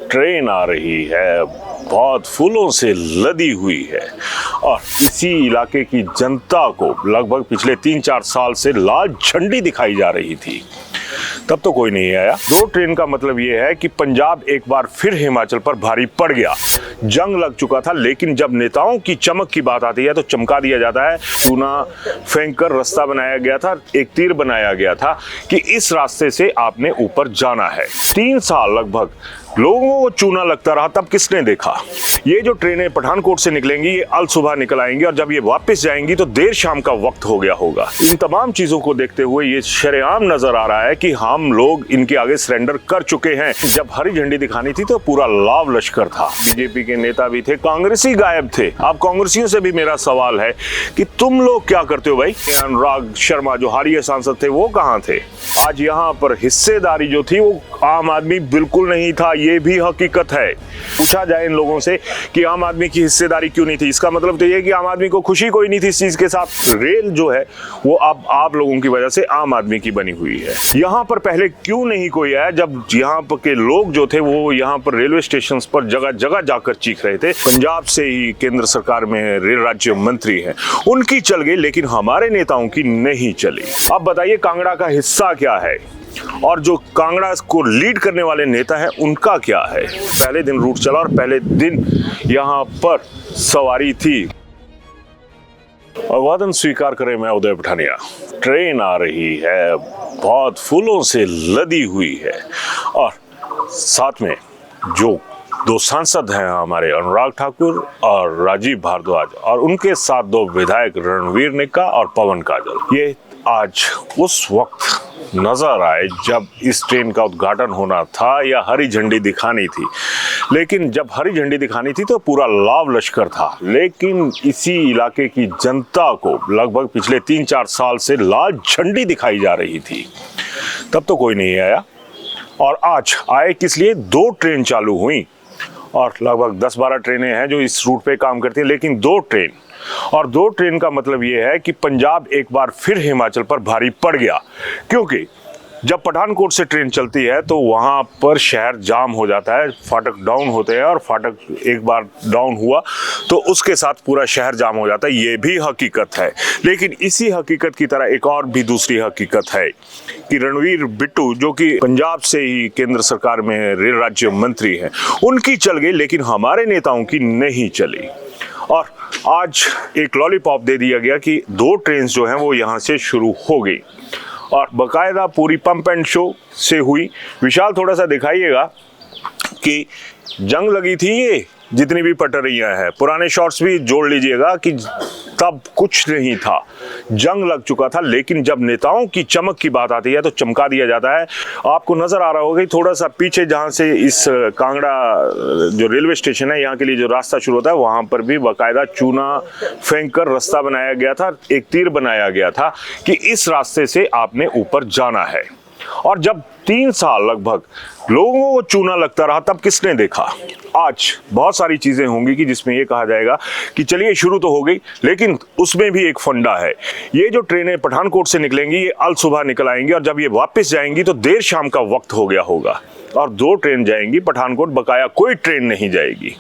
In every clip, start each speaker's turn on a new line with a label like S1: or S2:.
S1: Train आ रही है, बहुत फूलों से लदी हुई है और इसी इलाके की जनता को लगभग पिछले 3-4 साल से लाल झंडी दिखाई जा रही थी। तब तो कोई नहीं आया। 2 ट्रेन का मतलब यह है कि पंजाब एक बार फिर हिमाचल पर भारी पड़ गया। जंग लग चुका था, लेकिन जब नेताओं की चमक की बात आती है तो चमका दिया जाता है। चूना फेंक कर रास्ता बनाया गया था, एक तीर बनाया गया था कि इस रास्ते से आपने ऊपर जाना है। 3 साल लगभग लोगों को चूना लगता रहा, तब किसने देखा? ये जो ट्रेनें पठानकोट से निकलेंगी ये अल सुबह निकल आएंगी और जब ये वापस जाएंगी तो देर शाम का वक्त हो गया होगा। इन तमाम चीजों को देखते हुए ये शरेआम नजर आ रहा है कि हम लोग इनके आगे सरेंडर कर चुके हैं। जब हरी झंडी दिखानी थी तो पूरा लाव लश्कर था, बीजेपी के नेता भी थे, कांग्रेसी गायब थे। अब कांग्रेसियों से भी मेरा सवाल है कि तुम लोग क्या करते हो भाई? अनुराग शर्मा जो हालिया सांसद थे वो कहाँ थे? आज यहाँ पर हिस्सेदारी जो थी वो आम आदमी बिल्कुल नहीं था, ये भी हकीकत है। पूछा जाए इन लोगों से कि आम आदमी की हिस्सेदारी क्यों नहीं थी, इसका मतलब तो ये कि आम आदमी को खुशी कोई नहीं थी इस चीज के साथ। रेल जो है वो अब आप लोगों की वजह से आम आदमी की बनी हुई है। यहाँ पर पहले क्यों नहीं कोई आया जब यहाँ पर के लोग जो थे वो यहाँ पर रेलवे स्टेशन पर जगह जगह जाकर चीख रहे थे? पंजाब से ही केंद्र सरकार में रेल राज्य मंत्री हैं, उनकी चल गई लेकिन हमारे नेताओं की नहीं चली। अब बताइए कांगड़ा का हिस्सा क्या है और जो कांगड़ा को लीड करने वाले नेता हैं उनका क्या है? पहले दिन रूट चला और पहले दिन यहाँ पर सवारी थी। अभिवादन स्वीकार करें, मैं उदय पठानिया। ट्रेन आ रही है, बहुत फूलों से लदी हुई है और साथ में जो 2 सांसद हैं हमारे, अनुराग ठाकुर और राजीव भारद्वाज, और उनके साथ 2 विधायक रणवीर निक्का और पवन काजल। ये आज उस वक्त नजर आए जब इस ट्रेन का उद्घाटन होना था या हरी झंडी दिखानी थी। लेकिन जब हरी झंडी दिखानी थी तो पूरा लाव लश्कर था, लेकिन इसी इलाके की जनता को लगभग पिछले 3-4 साल से लाल झंडी दिखाई जा रही थी। तब तो कोई नहीं आया और आज आए किस लिए? 2 ट्रेन चालू हुई और लगभग 10-12 ट्रेनें हैं जो इस रूट पे काम करती हैं, लेकिन 2 ट्रेन, और 2 ट्रेन का मतलब ये है कि पंजाब एक बार फिर हिमाचल पर भारी पड़ गया। क्योंकि जब पठानकोट से ट्रेन चलती है तो वहाँ पर शहर जाम हो जाता है, फाटक डाउन होते हैं और फाटक एक बार डाउन हुआ तो उसके साथ पूरा शहर जाम हो जाता है। ये भी हकीकत है, लेकिन इसी हकीकत की तरह एक और भी दूसरी हकीकत है कि रणवीर बिट्टू जो कि पंजाब से ही केंद्र सरकार में रेल राज्य मंत्री हैं, उनकी चल गई लेकिन हमारे नेताओं की नहीं चली। और आज एक लॉलीपॉप दे दिया गया कि 2 ट्रेन जो हैं वो यहाँ से शुरू हो गई और बकायदा पूरी पंप एंड शो से हुई। विशाल थोड़ा सा दिखाइएगा कि जंग लगी थी, ये जितनी भी पटरियां हैं, पुराने शॉट्स भी जोड़ लीजिएगा कि तब कुछ नहीं था, जंग लग चुका था। लेकिन जब नेताओं की चमक की बात आती है तो चमका दिया जाता है। आपको नजर आ रहा होगा कि थोड़ा सा पीछे जहां से इस कांगड़ा जो रेलवे स्टेशन है यहाँ के लिए जो रास्ता शुरू होता है वहां पर भी बाकायदा चूना फेंक कर रास्ता बनाया गया था, एक तीर बनाया गया था कि इस रास्ते से आपने ऊपर जाना है। और जब 3 साल लगभग लोगों को चूना लगता रहा, तब किसने देखा? आज बहुत सारी चीजें होंगी कि जिसमें ये कहा जाएगा कि चलिए शुरू तो हो गई, लेकिन उसमें भी एक फंडा है। ये जो ट्रेनें पठानकोट से निकलेंगी ये अल सुबह निकल आएंगी और जब ये वापस जाएंगी तो देर शाम का वक्त हो गया होगा और 2 ट्रेन जाएंगी पठानकोट, बकाया कोई ट्रेन नहीं जाएगी।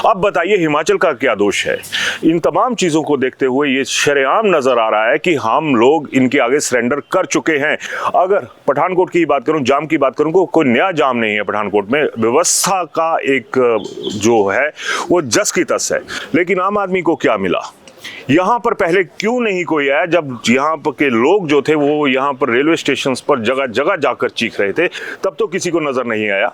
S1: अब बताइए हिमाचल का क्या दोष है? इन तमाम चीजों को देखते हुए ये शरेआम नजर आ रहा है कि हम लोग इनके आगे सरेंडर कर चुके हैं। अगर पठानकोट की बात करूं, जाम की बात करूं, कोई नया जाम नहीं है पठानकोट में। व्यवस्था का एक जो है वो जस की तस है, लेकिन आम आदमी को क्या मिला? यहाँ पर पहले क्यों नहीं कोई आया जब यहाँ पर के लोग जो थे वो यहाँ पर रेलवे स्टेशन पर जगह जगह जाकर चीख रहे थे? तब तो किसी को नजर नहीं आया।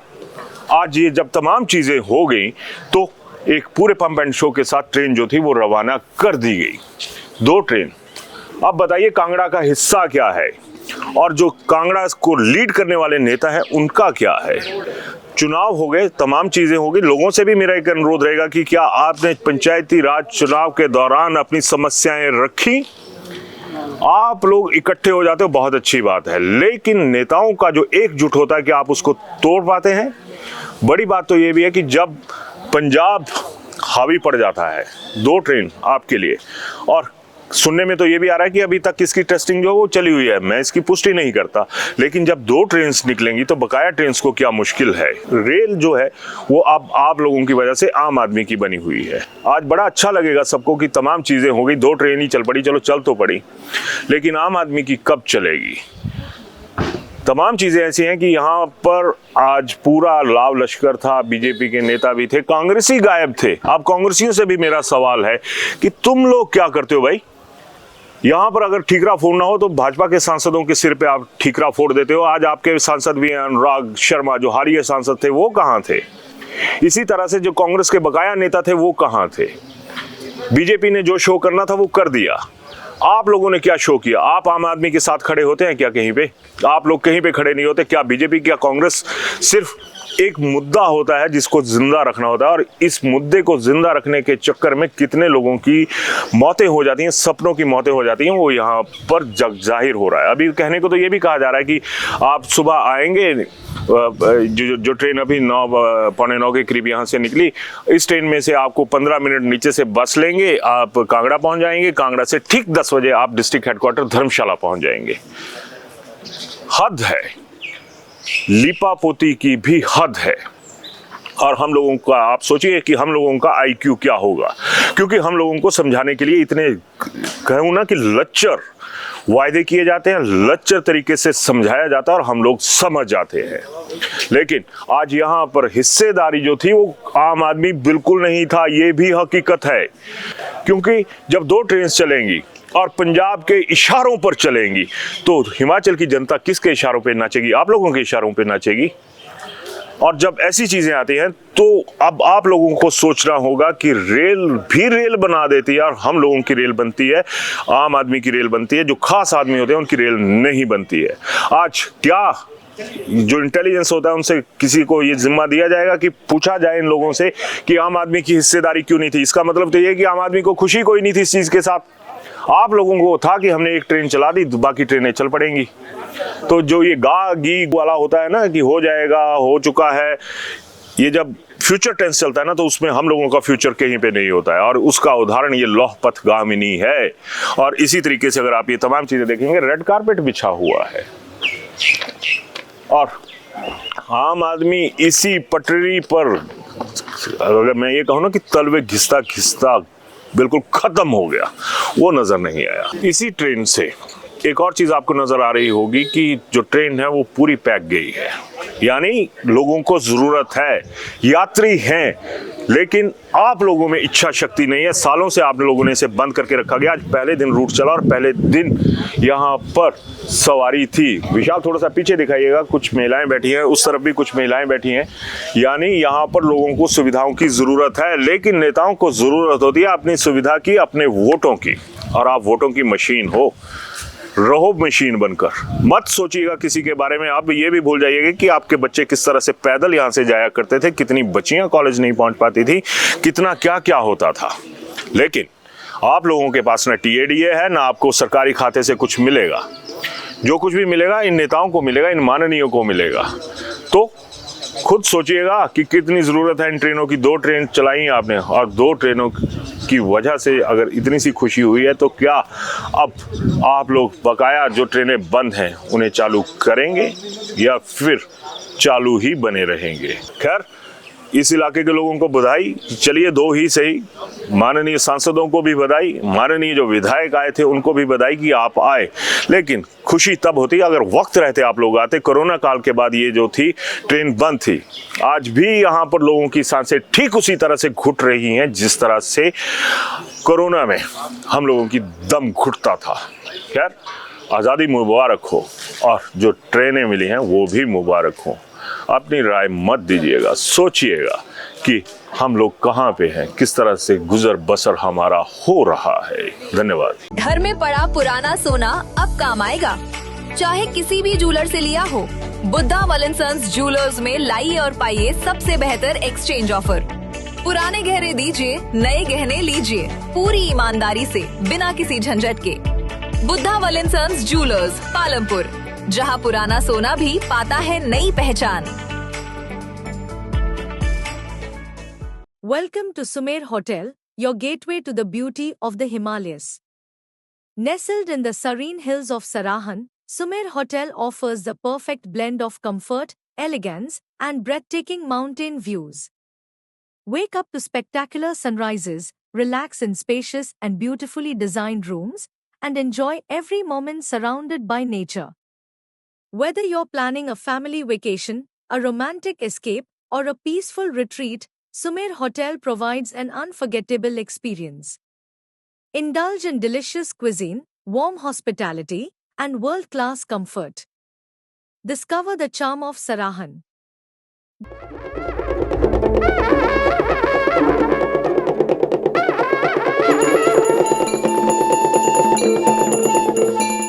S1: आज ये जब तमाम चीजें हो गई तो एक पूरे पंप एंड शो के साथ ट्रेन जो थी वो रवाना कर दी गई, 2 ट्रेन। अब बताइए कांगड़ा का हिस्सा क्या है और जो कांगड़ा को लीड करने वाले नेता हैं उनका क्या है? चुनाव हो गए, तमाम चीजें हो गई, लोगों से भी मेरा एक अनुरोध रहेगा कि क्या आपने पंचायती राज चुनाव के दौरान अपनी समस्याएं रखी? आप लोग इकट्ठे हो जाते हो, बहुत अच्छी बात है, लेकिन नेताओं का जो एकजुट होता है कि आप उसको तोड़ पाते हैं? बड़ी बात तो ये भी है कि जब पंजाब हावी पड़ जाता है 2 ट्रेन आपके लिए और सुनने में तो ये भी आ रहा है कि अभी तक इसकी टेस्टिंग जो है वो चली हुई है, मैं इसकी पुष्टि नहीं करता, लेकिन जब 2 ट्रेन निकलेंगी तो बकाया ट्रेन को क्या मुश्किल है। रेल जो है वो अब आप लोगों की वजह से आम आदमी की बनी हुई है। आज बड़ा अच्छा लगेगा सबको कि तमाम चीज़ें हो गई, 2 ट्रेन ही चल पड़ी, चलो चल तो पड़ी, लेकिन आम आदमी की कब चलेगी। तमाम चीज़ें ऐसी हैं कि यहाँ पर आज पूरा लाव लश्कर था, बीजेपी के नेता भी थे, कांग्रेसी गायब थे। अब कांग्रेसियों से भी मेरा सवाल है कि तुम लोग क्या करते हो भाई। यहाँ पर अगर ठीकरा फोड़ना हो तो भाजपा के सांसदों के सिर पे आप ठीकरा फोड़ देते हो। आज आपके सांसद भी हैं, अनुराग शर्मा जो हालिया सांसद थे, वो कहाँ थे। इसी तरह से जो कांग्रेस के बकाया नेता थे वो कहाँ थे। बीजेपी ने जो शो करना था वो कर दिया। आप लोगों ने क्या शो किया। आप आम आदमी के साथ खड़े होते हैं क्या कहीं पे? आप लोग कहीं पे खड़े नहीं होते क्या? बीजेपी क्या कांग्रेस सिर्फ एक मुद्दा होता है जिसको जिंदा रखना होता है, और इस मुद्दे को जिंदा रखने के चक्कर में कितने लोगों की मौतें हो जाती हैं, सपनों की मौतें हो जाती हैं, वो यहाँ पर जग जाहिर हो रहा है। अभी कहने को तो ये भी कहा जा रहा है कि आप सुबह आएंगे, जो ट्रेन अभी 9 पौने 9 के करीब यहाँ से निकली, इस ट्रेन में से आपको 15 मिनट नीचे से बस लेंगे, आप कांगड़ा पहुँच जाएंगे, कांगड़ा से ठीक 10 बजे आप डिस्ट्रिक्ट हेडक्वार्टर धर्मशाला पहुँच जाएंगे। हद है, लीपापोती की भी हद है। और हम लोगों का, आप सोचिए कि हम लोगों का आईक्यू क्या होगा, क्योंकि हम लोगों को समझाने के लिए इतने कहूँ ना कि लच्चर वायदे किए जाते हैं, लच्चर तरीके से समझाया जाता है और हम लोग समझ जाते हैं। लेकिन आज यहाँ पर हिस्सेदारी जो थी वो आम आदमी बिल्कुल नहीं था, ये भी हकीकत है। क्योंकि जब 2 ट्रेन चलेंगी और पंजाब के इशारों पर चलेंगी तो हिमाचल की जनता किसके इशारों पे नाचेगी? आप लोगों के इशारों पे नाचेगी। और जब ऐसी चीजें आती हैं तो अब आप लोगों को सोचना होगा कि रेल भी रेल बना देती है और हम लोगों की रेल बनती है, आम आदमी की रेल बनती है, जो खास आदमी होते हैं उनकी रेल नहीं बनती है। आज क्या जो इंटेलिजेंस होता है उनसे किसी को ये जिम्मा दिया जाएगा कि पूछा जाए इन लोगों से कि आम आदमी की हिस्सेदारी क्यों नहीं थी? इसका मतलब तो ये कि आम आदमी को खुशी कोई नहीं थी इस चीज के साथ। आप लोगों को था कि हमने एक ट्रेन चला दी, बाकी ट्रेनें चल पड़ेंगी। तो जो ये गा गी वाला होता है ना कि हो जाएगा, हो चुका है, ये जब फ्यूचर टेंस चलता है ना तो उसमें हम लोगों का फ्यूचर कहीं पे नहीं होता है। और उसका उदाहरण ये लौह पथगामिनी है। और इसी तरीके से अगर आप ये तमाम चीजें देखेंगे, रेड कारपेट बिछा हुआ है और आम आदमी इसी पटरी पर, अगर मैं ये कहूँ ना कि तलवे घिसता घिसता बिल्कुल खत्म हो गया, वो नजर नहीं आया। इसी ट्रेन से एक और चीज आपको नजर आ रही होगी कि जो ट्रेन है वो पूरी पैक गई है, यानी लोगों को जरूरत है, यात्री हैं, लेकिन आप लोगों में इच्छा शक्ति नहीं है। सालों से आप लोगों ने इसे बंद करके रखा गया। आज पहले दिन रूट चला और पहले दिन यहाँ पर सवारी थी। विशाल थोड़ा सा पीछे दिखाइएगा, कुछ महिलाएं बैठी हैं, उस तरफ भी कुछ महिलाएं बैठी हैं। यानी यहाँ पर लोगों को सुविधाओं की जरूरत है, लेकिन नेताओं को जरूरत होती है अपनी सुविधा की, अपने वोटों की। और आप वोटों की मशीन हो, रहो मशीन बनकर। मत सोचिएगा किसी के बारे में। आप ये भी भूल जाइएगा कि आपके बच्चे किस तरह से पैदल यहाँ से जाया करते थे, कितनी बच्चियां कॉलेज नहीं पहुंच पाती थी, कितना क्या क्या होता था। लेकिन आप लोगों के पास ना टीएडीए है, ना आपको सरकारी खाते से कुछ मिलेगा। जो कुछ भी मिलेगा इन नेताओं को मिलेगा, इन माननीयों को मिलेगा। तो खुद सोचिएगा कि कितनी ज़रूरत है इन ट्रेनों की। 2 ट्रेन चलाई आपने और 2 ट्रेनों की वजह से अगर इतनी सी खुशी हुई है तो क्या अब आप लोग बकाया जो ट्रेनें बंद हैं उन्हें चालू करेंगे या फिर चालू ही बने रहेंगे? खैर, इस इलाके के लोगों को बधाई, चलिए 2 ही सही। माननीय सांसदों को भी बधाई, माननीय जो विधायक आए थे उनको भी बधाई कि आप आए। लेकिन खुशी तब होती अगर वक्त रहते आप लोग आते। कोरोना काल के बाद ये जो थी ट्रेन बंद थी। आज भी यहाँ पर लोगों की सांसें ठीक उसी तरह से घुट रही हैं जिस तरह से कोरोना में हम लोगों की दम घुटता था। खैर, आज़ादी मुबारक हो और जो ट्रेनें मिली हैं वो भी मुबारक हो। अपनी राय मत दीजिएगा, सोचिएगा कि हम लोग कहाँ पे हैं, किस तरह से गुजर बसर हमारा हो रहा है। धन्यवाद।
S2: घर में पड़ा पुराना सोना अब काम आएगा, चाहे किसी भी जूलर से लिया हो। बुद्धा वलन सन्स जूलर्स में लाइए और पाइए सबसे बेहतर एक्सचेंज ऑफर। पुराने गहने दीजिए, नए गहने लीजिए, पूरी ईमानदारी से, बिना किसी झंझट के। बुद्धा वलन सन्स जूलर्स, पालमपुर, जहां पुराना सोना भी पाता है नई पहचान।
S3: Welcome to Sumer Hotel, your gateway to the beauty of the Himalayas. Nestled in the serene hills of Sarahan, Sumer Hotel offers the perfect blend of comfort, elegance, and breathtaking mountain views. Wake up to spectacular sunrises, relax in spacious and beautifully designed rooms, and enjoy every moment surrounded by nature. Whether you're planning a family vacation, a romantic escape, or a peaceful retreat, Sumer Hotel provides an unforgettable experience. Indulge in delicious cuisine, warm hospitality, and world-class comfort. Discover the charm of Sarahan.